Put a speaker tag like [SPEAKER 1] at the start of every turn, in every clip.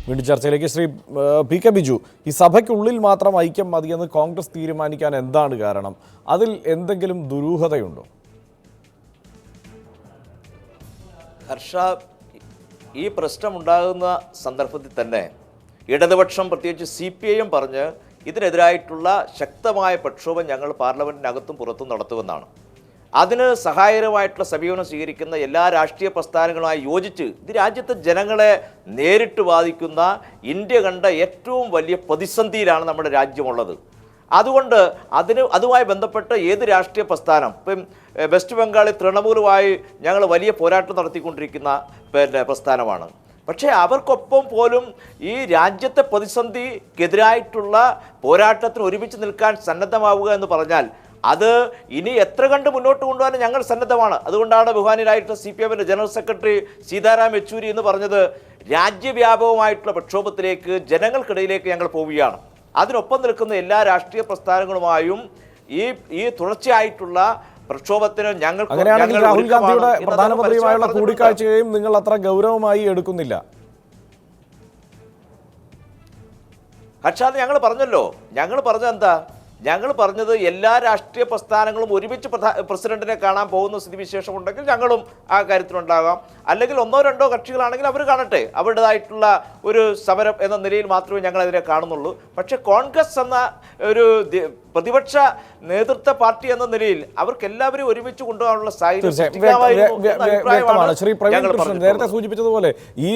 [SPEAKER 1] വീണ്ടും ചർച്ചയിലേക്ക്. Shri P K Biju, ഈ സഭയ്ക്കുള്ളിൽ മാത്രം ഐക്യം മതിയെന്ന് കോൺഗ്രസ് തീരുമാനിക്കാൻ എന്താണ് കാരണം? അതിൽ എന്തെങ്കിലും ദുരൂഹതയുണ്ടോ?
[SPEAKER 2] ഹർഷ, ഈ പ്രശ്നമുണ്ടാകുന്ന സന്ദർഭത്തിൽ തന്നെ ഇടതുപക്ഷം, പ്രത്യേകിച്ച് CPIM പറഞ്ഞ് ഇതിനെതിരായിട്ടുള്ള ശക്തമായ പ്രക്ഷോഭം ഞങ്ങൾ പാർലമെൻറ്റിനകത്തും പുറത്തും നടത്തുമെന്നാണ്. അതിന് സഹായകരമായിട്ടുള്ള സമീപനം സ്വീകരിക്കുന്ന എല്ലാ രാഷ്ട്രീയ പ്രസ്ഥാനങ്ങളുമായി യോജിച്ച് ഇത് രാജ്യത്തെ ജനങ്ങളെ നേരിട്ട് ബാധിക്കുന്ന, ഇന്ത്യ കണ്ട ഏറ്റവും വലിയ പ്രതിസന്ധിയിലാണ് നമ്മുടെ രാജ്യമുള്ളത്. അതുകൊണ്ട് അതുമായി ബന്ധപ്പെട്ട് ഏത് രാഷ്ട്രീയ പ്രസ്ഥാനം, ഇപ്പം വെസ്റ്റ് ബംഗാളിൽ തൃണമൂലുമായി ഞങ്ങൾ വലിയ പോരാട്ടം നടത്തിക്കൊണ്ടിരിക്കുന്ന പ്രസ്ഥാനമാണ്. പക്ഷേ അവർക്കൊപ്പം പോലും ഈ രാജ്യത്തെ പ്രതിസന്ധിക്കെതിരായിട്ടുള്ള പോരാട്ടത്തിന് ഒരുമിച്ച് നിൽക്കാൻ സന്നദ്ധമാവുക എന്ന് പറഞ്ഞാൽ അത് ഇനി എത്ര കണ്ട് മുന്നോട്ട് കൊണ്ടുപോകാൻ ഞങ്ങൾ സന്നദ്ധമാണ്. അതുകൊണ്ടാണ് ബഹുമാനിയായിട്ടുള്ള CPIMന്റെ ജനറൽ സെക്രട്ടറി സീതാറാം യെച്ചൂരി എന്ന് പറഞ്ഞത്, രാജ്യവ്യാപകമായിട്ടുള്ള പ്രക്ഷോഭത്തിലേക്ക്, ജനങ്ങൾക്കിടയിലേക്ക് ഞങ്ങൾ പോവുകയാണ്. അതിനൊപ്പം നിൽക്കുന്ന എല്ലാ രാഷ്ട്രീയ പ്രസ്ഥാനങ്ങളുമായും ഈ തുടർച്ചയായിട്ടുള്ള പ്രക്ഷോഭത്തിന്
[SPEAKER 1] അങ്ങനെയാണെങ്കിൽ രാഹുൽ ഗാന്ധിയുടെ പ്രധാനമന്ത്രിയുമായുള്ള കൂടിക്കാഴ്ചയും നിങ്ങൾ അത്ര ഗൗരവമായി എടുക്കുന്നില്ല?
[SPEAKER 2] ഹർഷാദ്, ഞങ്ങൾ പറഞ്ഞത് എന്താ? ഞങ്ങൾ പറഞ്ഞത് എല്ലാ രാഷ്ട്രീയ പ്രസ്ഥാനങ്ങളും ഒരുമിച്ച് പ്രസിഡന്റിനെ കാണാൻ പോകുന്ന സ്ഥിതിവിശേഷം ഉണ്ടെങ്കിൽ ഞങ്ങളും ആ കാര്യത്തിലുണ്ടാകാം. അല്ലെങ്കിൽ ഒന്നോ രണ്ടോ കക്ഷികളാണെങ്കിൽ അവർ കാണട്ടെ, അവരുടേതായിട്ടുള്ള ഒരു സമരം എന്ന നിലയിൽ മാത്രമേ ഞങ്ങൾ അതിനെ കാണുന്നുള്ളൂ. പക്ഷേ കോൺഗ്രസ് എന്ന ഒരു പ്രതിപക്ഷ നേതൃത്വ പാർട്ടി എന്ന നിലയിൽ അവർക്ക് എല്ലാവരും ഒരുമിച്ച് കൊണ്ടുപോകാനുള്ള
[SPEAKER 1] നേരത്തെ സൂചിപ്പിച്ചതുപോലെ ഈ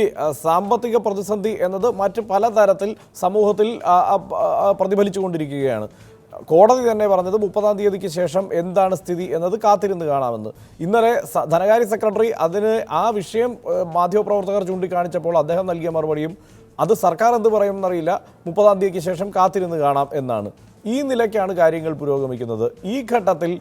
[SPEAKER 1] സാമ്പത്തിക പ്രതിസന്ധി എന്നത് മറ്റ് പലതരത്തിൽ സമൂഹത്തിൽ പ്രതിഫലിച്ചുകൊണ്ടിരിക്കുകയാണ്. കോടതി തന്നെ പറഞ്ഞത് 30-ാം തീയതിക്ക് ശേഷം എന്താണ് സ്ഥിതി എന്നത് കാത്തിരുന്ന് കാണാമെന്ന്. ഇന്നലെ ധനകാര്യ സെക്രട്ടറി ആ വിഷയം മാധ്യമപ്രവർത്തകർ ചൂണ്ടിക്കാണിച്ചപ്പോൾ അദ്ദേഹം നൽകിയ മറുപടിയും അത് സർക്കാർ എന്ത് പറയുമെന്നറിയില്ല, 30-ാം തീയതിക്ക് ശേഷം കാത്തിരുന്ന് കാണാം എന്നാണ്. ഈ നിലയ്ക്കാണ് കാര്യങ്ങൾ പുരോഗമിക്കുന്നത്. ഈ ഘട്ടത്തിൽ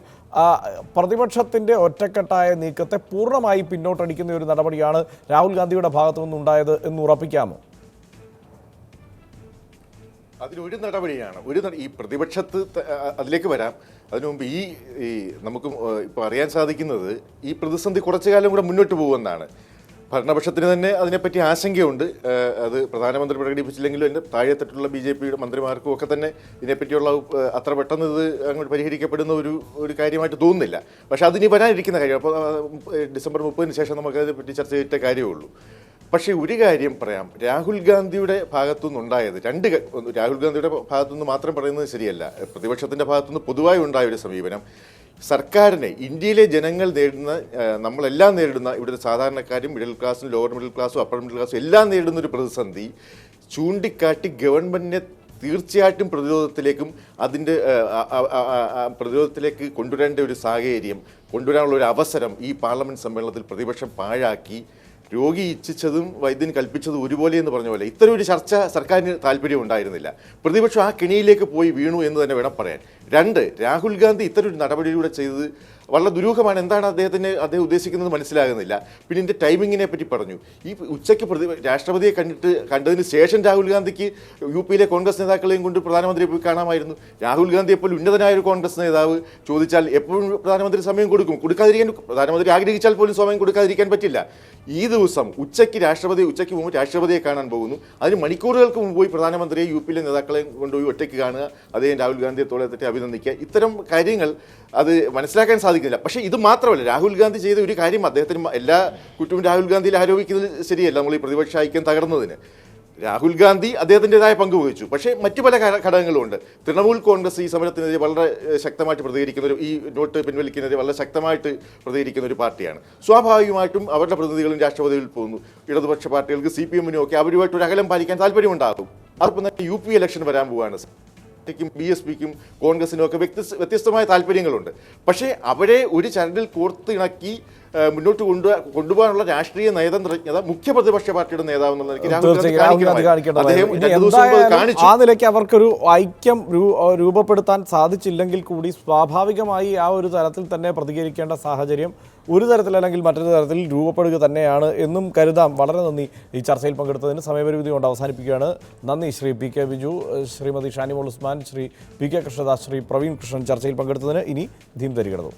[SPEAKER 1] പ്രതിപക്ഷത്തിൻ്റെ ഒറ്റക്കെട്ടായ നീക്കത്തെ പൂർണ്ണമായി പിന്നോട്ടടിക്കുന്ന ഒരു നടപടിയാണ് രാഹുൽ ഗാന്ധിയുടെ ഭാഗത്തു നിന്നുണ്ടായത് എന്ന് ഉറപ്പിക്കാമോ?
[SPEAKER 3] അതിലൊരു നടപടിയാണ് ഈ പ്രതിപക്ഷത്ത്, അതിലേക്ക് വരാം. അതിനു മുമ്പ് ഈ നമുക്ക് ഇപ്പോൾ അറിയാൻ സാധിക്കുന്നത് ഈ പ്രതിസന്ധി കുറച്ചു കാലം കൂടെ മുന്നോട്ട് പോകുമെന്നാണ്. ഭരണപക്ഷത്തിന് തന്നെ അതിനെപ്പറ്റി ആശങ്കയുണ്ട്. അത് പ്രധാനമന്ത്രി പ്രകടിപ്പിച്ചില്ലെങ്കിലും എൻ്റെ താഴെത്തട്ടുള്ള BJPയുടെ മന്ത്രിമാർക്കും ഒക്കെ തന്നെ ഇതിനെപ്പറ്റിയുള്ള അത്ര പെട്ടെന്ന് ഇത് അങ്ങോട്ട് പരിഹരിക്കപ്പെടുന്ന ഒരു കാര്യമായിട്ട് തോന്നുന്നില്ല. പക്ഷേ അതിനി വരാനിരിക്കുന്ന കാര്യം. അപ്പോൾ ഡിസംബർ 30-ന് ശേഷം നമുക്കതിനെപ്പറ്റി ചർച്ച ചെയ്തിട്ടേ കാര്യമുള്ളൂ. പക്ഷേ ഒരു കാര്യം പറയാം, രാഹുൽ ഗാന്ധിയുടെ ഭാഗത്തുനിന്നുണ്ടായത് രാഹുൽ ഗാന്ധിയുടെ ഭാഗത്തുനിന്ന് മാത്രം പറയുന്നത് ശരിയല്ല. പ്രതിപക്ഷത്തിൻ്റെ ഭാഗത്തുനിന്ന് പൊതുവായി ഉണ്ടായ ഒരു സമീപനം സർക്കാരിനെ, ഇന്ത്യയിലെ ജനങ്ങൾ നേരിടുന്ന, നമ്മളെല്ലാം നേരിടുന്ന, ഇവിടുത്തെ സാധാരണക്കാരും മിഡിൽ ക്ലാസ്സും ലോവർ മിഡിൽ ക്ലാസ്സും അപ്പർ മിഡിൽ ക്ലാസ്സും എല്ലാം നേരിടുന്ന ഒരു പ്രതിസന്ധി ചൂണ്ടിക്കാട്ടി ഗവൺമെൻറ്റിനെ തീർച്ചയായിട്ടും പ്രതിരോധത്തിലേക്ക് കൊണ്ടുവരേണ്ട ഒരു സാഹചര്യം, കൊണ്ടുവരാനുള്ള ഒരു അവസരം ഈ പാർലമെൻറ്റ് സമ്മേളനത്തിൽ പ്രതിപക്ഷം പാഴാക്കി. രോഗി ഇച്ഛിച്ചതും വൈദ്യൻ കൽപ്പിച്ചതും ഒരുപോലെ എന്ന് പറഞ്ഞ പോലെ ഇത്തരം ഒരു ചർച്ച സർക്കാരിന് താല്പര്യം ഉണ്ടായിരുന്നില്ല. പ്രതിപക്ഷം ആ കെണിയിലേക്ക് പോയി വീണു എന്ന് തന്നെ വേണം പറയാൻ. രാഹുൽ ഗാന്ധി ഇത്തരം ഒരു നടപടിയിലൂടെ ചെയ്തത് വളരെ ദുരൂഹമാണ്. എന്താണ് അദ്ദേഹം ഉദ്ദേശിക്കുന്നത് മനസ്സിലാകുന്നില്ല. പിന്നെ ഇതിൻ്റെ ടൈമിങ്ങിനെ പറ്റി പറഞ്ഞു. ഈ ഉച്ചയ്ക്ക് രാഷ്ട്രപതിയെ കണ്ടതിന് ശേഷം രാഹുൽ ഗാന്ധിക്ക് UPയിലെ കോൺഗ്രസ് നേതാക്കളെയും കൊണ്ട് പ്രധാനമന്ത്രിയെ പോയി കാണാമായിരുന്നു. രാഹുൽ ഗാന്ധി എപ്പോൾ ഉന്നതനായ ഒരു കോൺഗ്രസ് നേതാവ് ചോദിച്ചാൽ എപ്പോഴും പ്രധാനമന്ത്രി സമയം കൊടുക്കാതിരിക്കാൻ, പ്രധാനമന്ത്രി ആഗ്രഹിച്ചാൽ പോലും സമയം കൊടുക്കാതിരിക്കാൻ പറ്റില്ല. ഈ ദിവസം ഉച്ചയ്ക്ക് മുമ്പ് രാഷ്ട്രപതിയെ കാണാൻ പോകുന്നു. അതിന് മണിക്കൂറുകൾക്ക് മുമ്പ് പോയി പ്രധാനമന്ത്രിയെ UPയിലെ നേതാക്കളെ കൊണ്ടുപോയി ഒറ്റയ്ക്ക് കാണുക, അദ്ദേഹം രാഹുൽ ഗാന്ധിയെ തോളെത്തിട്ട് അഭിനന്ദിക്കുക. ഇത്തരം കാര്യങ്ങൾ അത് മനസ്സിലാക്കാൻ സാധിക്കുന്നില്ല. പക്ഷേ ഇത് മാത്രമല്ല, രാഹുൽ ഗാന്ധി ചെയ്ത ഒരു കാര്യം, അദ്ദേഹത്തിന് എല്ലാ കുറ്റവും രാഹുൽ ഗാന്ധിയിൽ ആരോപിക്കുന്നത് ശരിയല്ല. നമ്മൾ ഈ പ്രതിപക്ഷ ഐക്യം തകർന്നതിന് രാഹുൽ ഗാന്ധി അദ്ദേഹത്തിൻ്റെതായ പങ്ക് വഹിച്ചു. പക്ഷേ മറ്റു പല ഘടകങ്ങളുമുണ്ട്. തൃണമൂൽ കോൺഗ്രസ് ഈ സമരത്തിനെതിരെ വളരെ ശക്തമായിട്ട് പ്രതികരിക്കുന്ന ഈ നോട്ട് പിൻവലിക്കുന്നതിനെതിരെ വളരെ ശക്തമായിട്ട് പ്രതികരിക്കുന്ന ഒരു പാർട്ടിയാണ്. സ്വാഭാവികമായിട്ടും അവരുടെ പ്രതിനിധികളും രാഷ്ട്രപതിയിൽ പോകുന്നു. ഇടതുപക്ഷ പാർട്ടികൾക്ക് CPIMനും ഒക്കെ അവരുമായിട്ട് ഒരു അകലം പാലിക്കാൻ താല്പര്യമുണ്ടാകും. അതോടൊപ്പം തന്നെ UP ഇലക്ഷൻ വരാൻ പോവുകയാണ്. BSPക്കും കോൺഗ്രസിനും ഒക്കെ വ്യത്യസ്തമായ താല്പര്യങ്ങളുണ്ട്. പക്ഷേ അവരെ ഒരു ചരടിൽ കോർത്തിണക്കി മുന്നോട്ട് കൊണ്ടുപോകാനുള്ള രാഷ്ട്രീയ നയതന്ത്രജ്ഞത മുഖ്യ പ്രതിപക്ഷ പാർട്ടിയുടെ നേതാവ് എന്നുള്ള
[SPEAKER 1] ആ നിലയ്ക്ക് അവർക്കൊരു ഐക്യം രൂപപ്പെടുത്താൻ സാധിച്ചില്ലെങ്കിൽ കൂടി സ്വാഭാവികമായി ആ ഒരു തലത്തിൽ തന്നെ പ്രതികരിക്കേണ്ട സാഹചര്യം ഒരു തരത്തിലല്ലെങ്കിൽ മറ്റൊരു തരത്തിൽ രൂപപ്പെടുക തന്നെയാണ് എന്നും കരുതാം. വളരെ നന്ദി ഈ ചർച്ചയിൽ പങ്കെടുത്തതിന്. സമയപരിമിതി കൊണ്ട് അവസാനിപ്പിക്കുകയാണ്. നന്ദി Shri P K Biju, Shrimati Shanimol Usman, Shri P K Krishnadas, Shri Praveen Krishnan ചർച്ചയിൽ പങ്കെടുത്തതിന്. ഇനി ധീം തരികിടന്നു.